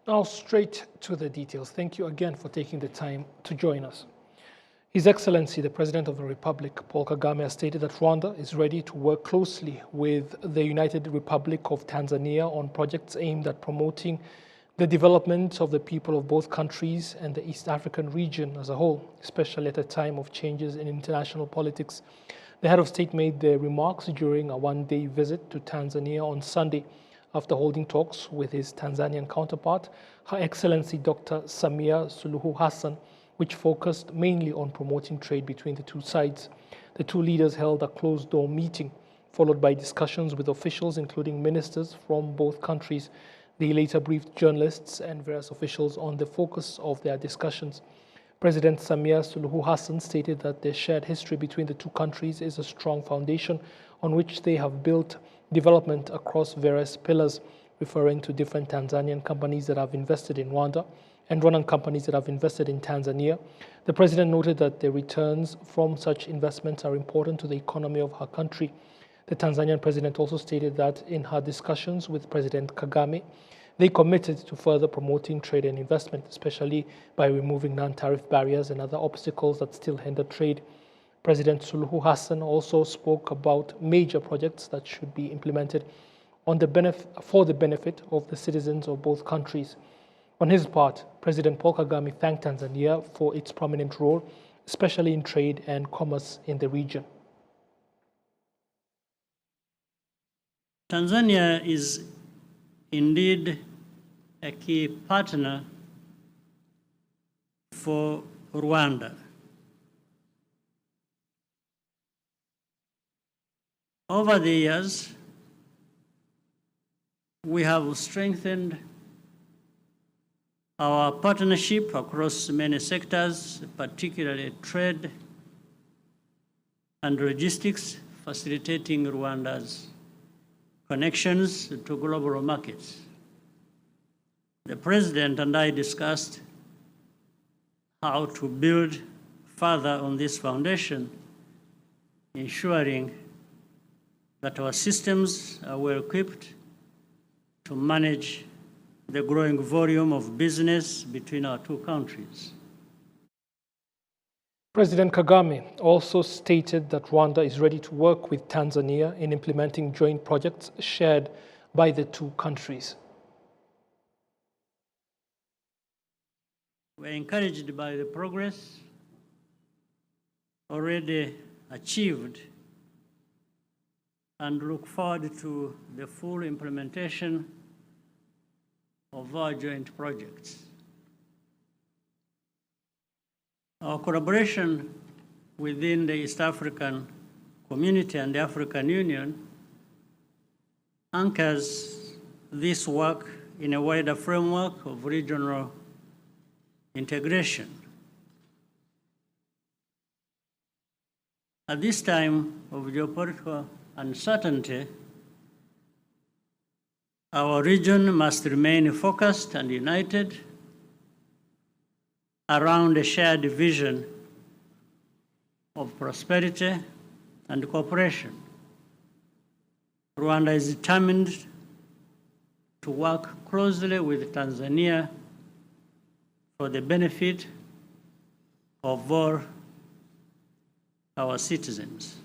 Now straight to the details. Thank you again for taking the time to join us. His Excellency, the President of the Republic, Paul Kagame, has stated that Rwanda is ready to work closely with the United Republic of Tanzania on projects aimed at promoting the development of the people of both countries and the East African region as a whole, especially at a time of changes in international politics. The head of state made the remarks during a one-day visit to Tanzania on Sunday after holding talks with his Tanzanian counterpart, Her Excellency Dr. Samia Suluhu Hassan, which focused mainly on promoting trade between the two sides. The two leaders held a closed-door meeting, followed by discussions with officials, including ministers from both countries. They later briefed journalists and various officials on the focus of their discussions. President Samia Suluhu Hassan stated that the shared history between the two countries is a strong foundation on which they have built development across various pillars, referring to different Tanzanian companies that have invested in Rwanda and Rwandan companies that have invested in Tanzania. The president noted that the returns from such investments are important to the economy of her country. The Tanzanian president also stated that in her discussions with President Kagame, they committed to further promoting trade and investment, especially by removing non-tariff barriers and other obstacles that still hinder trade. President Suluhu Hassan also spoke about major projects that should be implemented for the benefit of the citizens of both countries. On his part, President Paul Kagame thanked Tanzania for its prominent role, especially in trade and commerce in the region. Tanzania is indeed a key partner for Rwanda. Over the years, we have strengthened our partnership across many sectors, particularly trade and logistics, facilitating Rwanda's connections to global markets. The President and I discussed how to build further on this foundation, ensuring that our systems are well equipped to manage the growing volume of business between our two countries. President Kagame also stated that Rwanda is ready to work with Tanzania in implementing joint projects shared by the two countries. We're encouraged by the progress already achieved and look forward to the full implementation of our joint projects. Our collaboration within the East African community and the African Union anchors this work in a wider framework of regional integration. At this time of geopolitical uncertainty, our region must remain focused and united around a shared vision of prosperity and cooperation. Rwanda is determined to work closely with Tanzania for the benefit of all our citizens.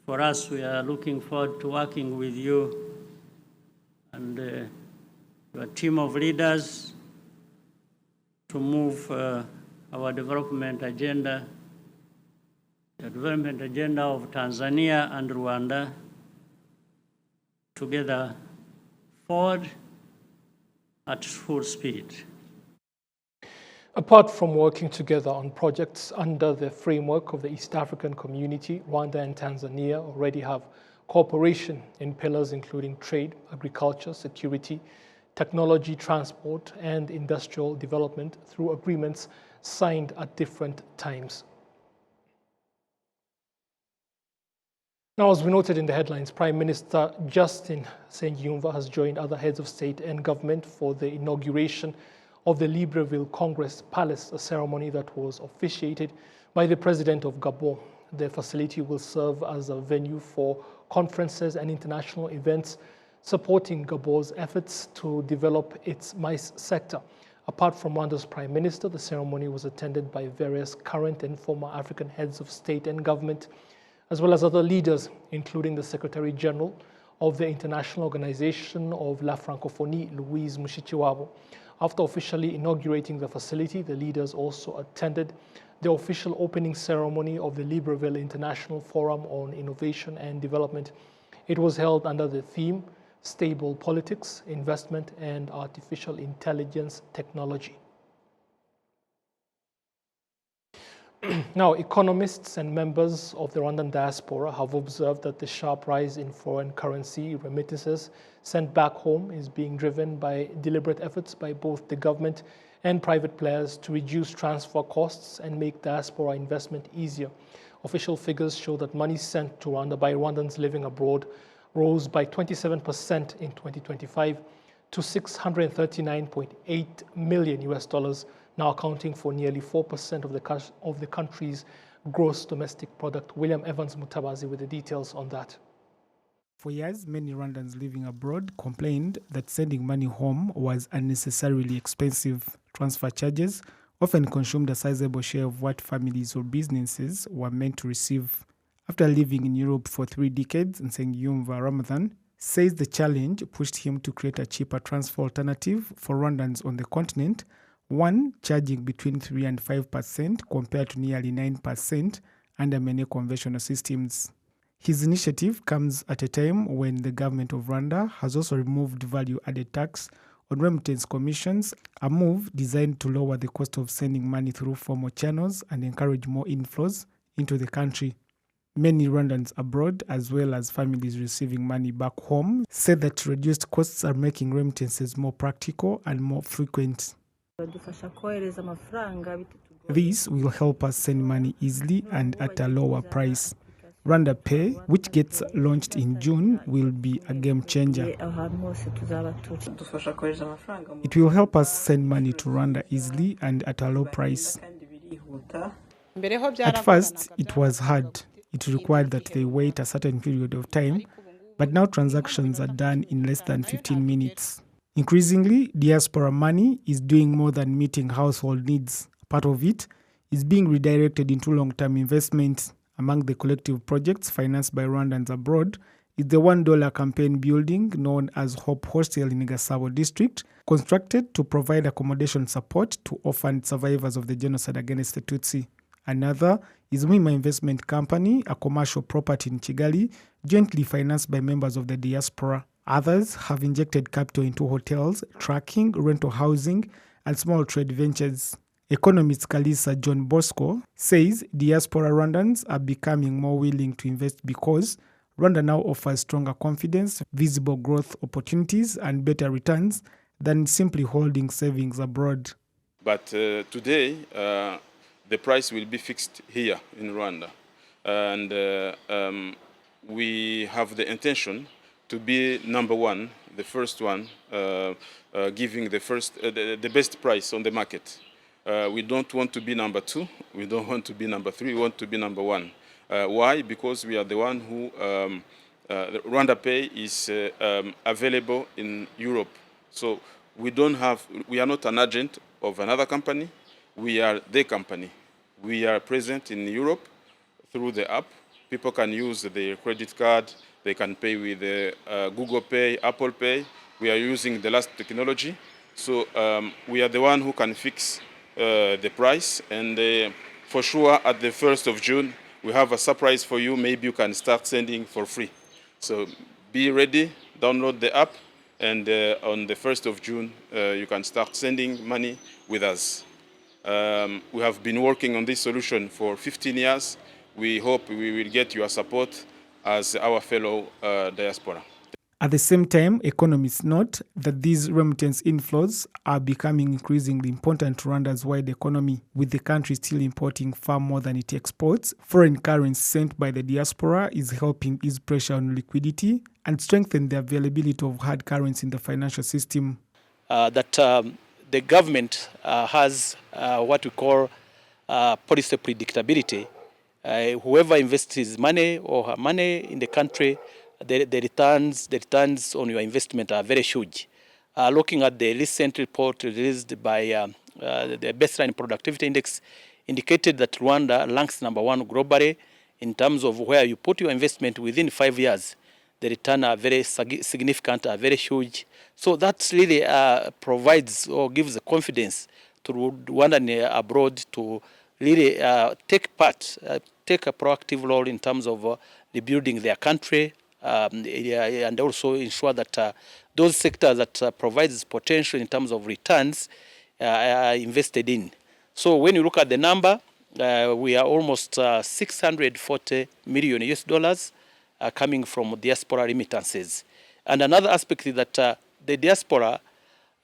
For us, we are looking forward to working with you and your team of leaders to move our development agenda, the development agenda of Tanzania and Rwanda together forward at full speed. Apart from working together on projects under the framework of the East African community, Rwanda and Tanzania already have cooperation in pillars including trade, agriculture, security, technology, transport, and industrial development through agreements signed at different times. Now, as we noted in the headlines, Prime Minister Justin Nsengiyumva has joined other heads of state and government for the inauguration of the Libreville Congress Palace, a ceremony that was officiated by the President of Gabon. The facility will serve as a venue for conferences and international events supporting Gabon's efforts to develop its mice sector. Apart from Rwanda's Prime Minister, the ceremony was attended by various current and former African heads of state and government, as well as other leaders, including the Secretary General of the International Organization of La Francophonie, Louise Mushikiwabo. After officially inaugurating the facility, the leaders also attended the official opening ceremony of the Libreville International Forum on Innovation and Development. It was held under the theme, Stable Politics, Investment and Artificial Intelligence Technology. Now, economists and members of the Rwandan diaspora have observed that the sharp rise in foreign currency remittances sent back home is being driven by deliberate efforts by both the government and private players to reduce transfer costs and make diaspora investment easier. Official figures show that money sent to Rwanda by Rwandans living abroad rose by 27% in 2025 to $639.8 million, now accounting for nearly 4% of the country's gross domestic product. William Evans Mutabazi with the details on that. For years, many Rwandans living abroad complained that sending money home was unnecessarily expensive. Transfer charges often consumed a sizable share of what families or businesses were meant to receive. After living in Europe for 3 decades, Nsengiyumva Ramadan says the challenge pushed him to create a cheaper transfer alternative for Rwandans on the continent, one charging between 3 and 5% compared to nearly 9% under many conventional systems. His initiative comes at a time when the government of Rwanda has also removed value-added tax on remittance commissions, a move designed to lower the cost of sending money through formal channels and encourage more inflows into the country. Many Rwandans abroad, as well as families receiving money back home, say that reduced costs are making remittances more practical and more frequent. This will help us send money easily and at a lower price. RwandaPay, which gets launched in June, will be a game changer. It will help us send money to Rwanda easily and at a low price. At first, it was hard. It required that they wait a certain period of time, but now transactions are done in less than 15 minutes. Increasingly, diaspora money is doing more than meeting household needs. Part of it is being redirected into long-term investments. Among the collective projects financed by Rwandans abroad is the $1 campaign building known as Hope Hostel in Gasabo district, constructed to provide accommodation support to orphaned survivors of the genocide against the Tutsi. Another is Muhima Investment Company, a commercial property in Kigali, jointly financed by members of the diaspora. Others have injected capital into hotels, trucking, rental housing, and small trade ventures. Economist Kalisa John Bosco says diaspora Rwandans are becoming more willing to invest because Rwanda now offers stronger confidence, visible growth opportunities, and better returns than simply holding savings abroad. But today, the price will be fixed here in Rwanda. And we have the intention to be number one, the first one, giving the best price on the market. We don't want to be number 2. We don't want to be number 3. We want to be number 1. Why? Because we are the one who RwandaPay is available in Europe. So we are not an agent of another company. We are the company. We are present in Europe through the app. People can use their credit card. They can pay with Google Pay, Apple Pay. We are using the last technology. So we are the one who can fix the price. And for sure, at the 1st of June, we have a surprise for you. Maybe you can start sending for free. So be ready, download the app, and on the 1st of June, you can start sending money with us. We have been working on this solution for 15 years. We hope we will get your support as our fellow diaspora. At the same time, economists note that these remittance inflows are becoming increasingly important to Rwanda's wide economy, with the country still importing far more than it exports. Foreign currency sent by the diaspora is helping ease pressure on liquidity and strengthen the availability of hard currency in the financial system. The government has what we call policy predictability. Whoever invests his money or her money in the country, the returns on your investment are very huge. Looking at the recent report released by the Baseline Productivity Index indicated that Rwanda ranks #1 globally in terms of where you put your investment within 5 years. The return are very significant, are very huge. So that really provides or gives the confidence to Rwanda abroad to really take a proactive role in terms of rebuilding their country, and also ensure that those sectors that provides potential in terms of returns are invested in. So when you look at the number, we are almost 640 million US dollars coming from diaspora remittances. And another aspect is that the diaspora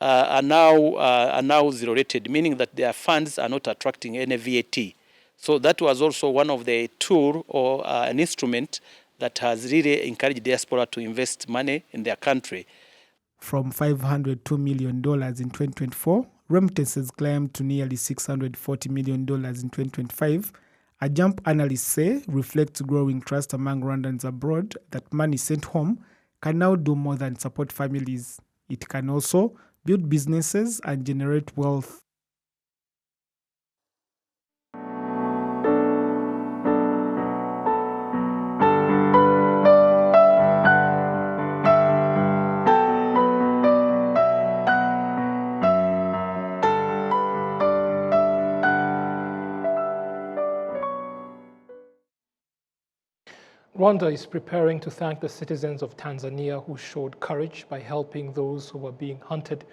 are now zero rated, meaning that their funds are not attracting any VAT. So that was also one of the tool or an instrument that has really encouraged diaspora to invest money in their country. From $502 million in 2024, remittances climbed to nearly $640 million in 2025. A jump, analysts say, reflects growing trust among Rwandans abroad that money sent home can now do more than support families. It can also build businesses and generate wealth. Rwanda is preparing to thank the citizens of Tanzania who showed courage by helping those who were being hunted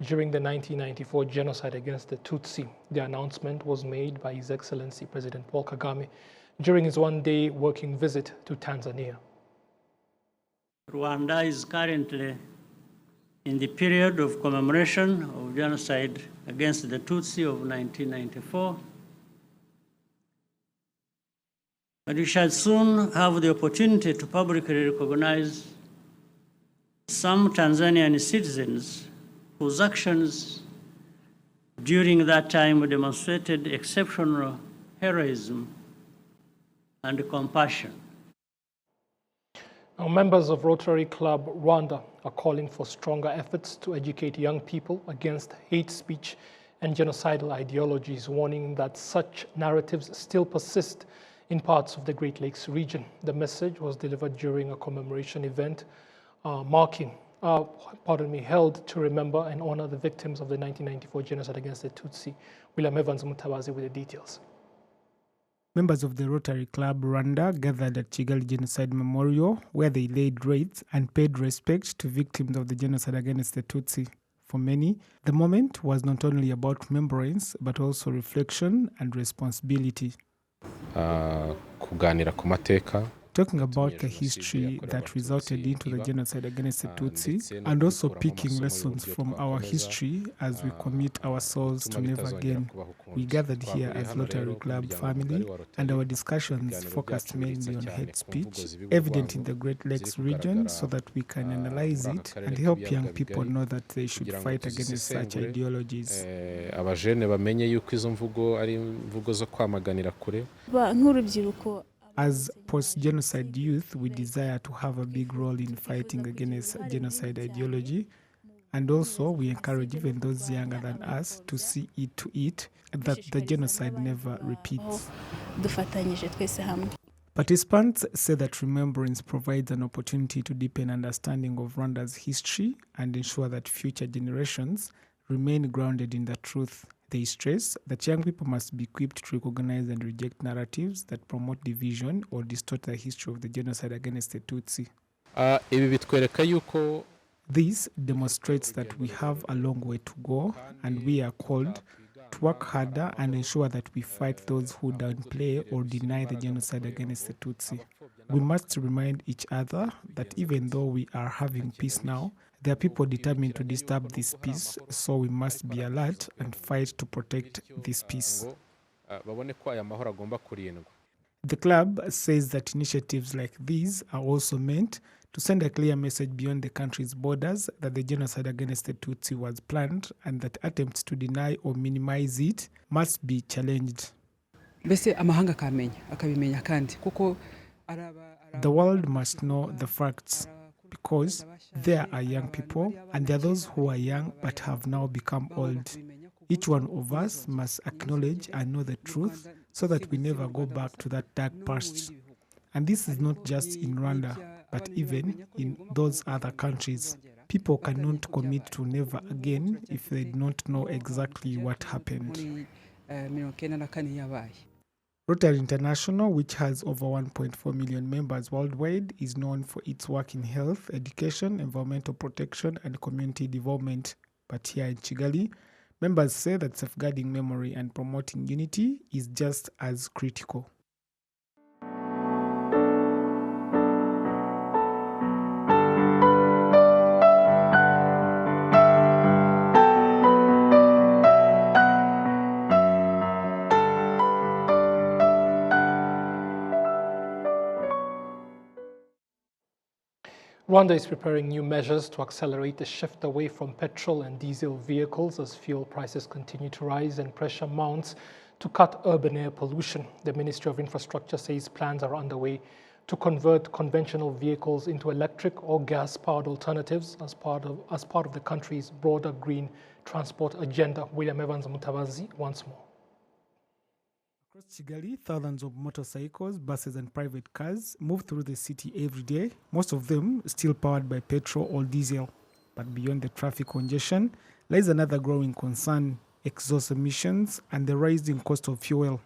during the 1994 genocide against the Tutsi. The announcement was made by His Excellency President Paul Kagame during his one-day working visit to Tanzania. Rwanda is currently in the period of commemoration of genocide against the Tutsi of 1994. But we shall soon have the opportunity to publicly recognize some Tanzanian citizens whose actions during that time demonstrated exceptional heroism and compassion. Now, members of Rotary Club Rwanda are calling for stronger efforts to educate young people against hate speech and genocidal ideologies, warning that such narratives still persist in parts of the Great Lakes region. The message was delivered during a commemoration event held to remember and honor the victims of the 1994 genocide against the Tutsi. William Evans Mutabazi with the details. Members of the Rotary Club Rwanda gathered at Kigali Genocide Memorial, where they laid wreaths and paid respect to victims of the genocide against the Tutsi. For many, the moment was not only about remembrance, but also reflection and responsibility. Kuganira ku mateka, talking about the history that resulted into the genocide against the Tutsi, and also picking lessons from our history as we commit ourselves to never again. We gathered here as Rotary Club family, and our discussions focused mainly on hate speech, evident in the Great Lakes region, so that we can analyze it and help young people know that they should fight against such ideologies. Abajene bamenye yuko izo mvugo ari imvugo zo kwamaganira kure. As post-genocide youth, we desire to have a big role in fighting against genocide ideology, and also we encourage even those younger than us to see to it that the genocide never repeats. Participants say that remembrance provides an opportunity to deepen understanding of Rwanda's history and ensure that future generations remain grounded in the truth. They stress that young people must be equipped to recognize and reject narratives that promote division or distort the history of the genocide against the Tutsi. This demonstrates that we have a long way to go, and we are called to work harder and ensure that we fight those who downplay or deny the genocide against the Tutsi. We must remind each other that even though we are having peace now, there are people determined to disturb this peace, so we must be alert and fight to protect this peace. The club says that initiatives like these are also meant to send a clear message beyond the country's borders that the genocide against the Tutsi was planned and that attempts to deny or minimize it must be challenged. The world must know the facts because there are young people and there are those who are young but have now become old. Each one of us must acknowledge and know the truth so that we never go back to that dark past. And this is not just in Rwanda, but even in those other countries. People cannot commit to never again if they do not know exactly what happened. Rotary International, which has over 1.4 million members worldwide, is known for its work in health, education, environmental protection, and community development. But here in Kigali, members say that safeguarding memory and promoting unity is just as critical. Rwanda is preparing new measures to accelerate the shift away from petrol and diesel vehicles as fuel prices continue to rise and pressure mounts to cut urban air pollution. The Ministry of Infrastructure says plans are underway to convert conventional vehicles into electric or gas-powered alternatives as part of the country's broader green transport agenda. William Evans Mutabazi once more. Across Kigali, thousands of motorcycles, buses and private cars move through the city every day, most of them still powered by petrol or diesel. But beyond the traffic congestion lies another growing concern: exhaust emissions and the rising cost of fuel.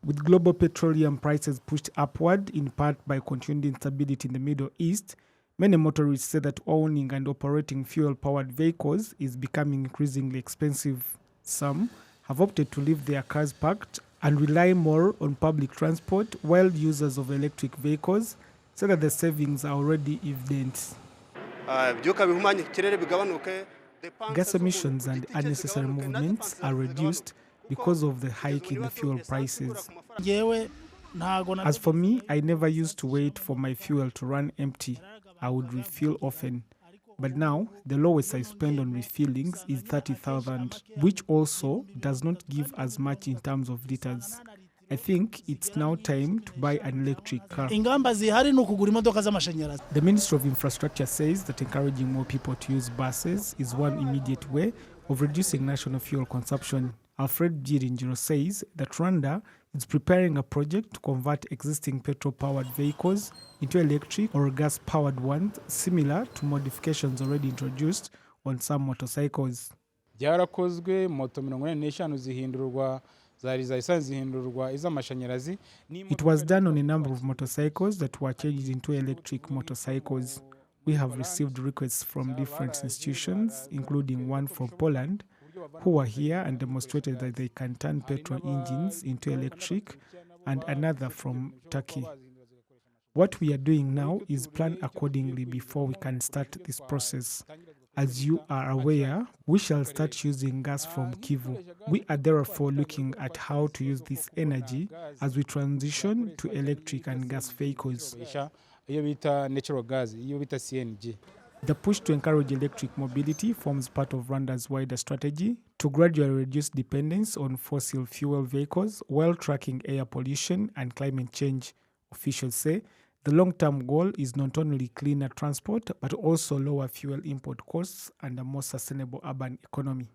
With global petroleum prices pushed upward in part by continued instability in the Middle East, many motorists say that owning and operating fuel-powered vehicles is becoming increasingly expensive. Some have opted to leave their cars parked and rely more on public transport, while users of electric vehicles say that the savings are already evident. Gas emissions and unnecessary movements are reduced because of the hike in the fuel prices. As for me, I never used to wait for my fuel to run empty. I would refill often. But now, the lowest I spend on refillings is 30,000, which also does not give as much in terms of liters. I think it's now time to buy an electric car. The Ministry of Infrastructure says that encouraging more people to use buses is one immediate way of reducing national fuel consumption. Alfred Byiringiro says that Rwanda is preparing a project to convert existing petrol-powered vehicles into electric or gas-powered ones, similar to modifications already introduced on some motorcycles. byarakozwe moto 45 zihindurwa zari za essence zihindurwa iz'amashanyarazi. It was done on a number of motorcycles that were changed into electric motorcycles. We have received requests from different institutions, including one from Poland, who were here and demonstrated that they can turn petrol engines into electric, and another from Turkey. What we are doing now is plan accordingly before we can start this process. As you are aware, we shall start using gas from Kivu. We are therefore looking at how to use this energy as we transition to electric and gas vehicles. The push to encourage electric mobility forms part of Rwanda's wider strategy to gradually reduce dependence on fossil fuel vehicles while tracking air pollution and climate change. Officials say the long-term goal is not only cleaner transport, but also lower fuel import costs and a more sustainable urban economy.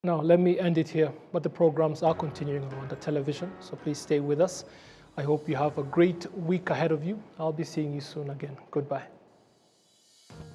Now, let me end it here, but the programs are continuing on the television, so please stay with us. I hope you have a great week ahead of you. I'll be seeing you soon again. Goodbye.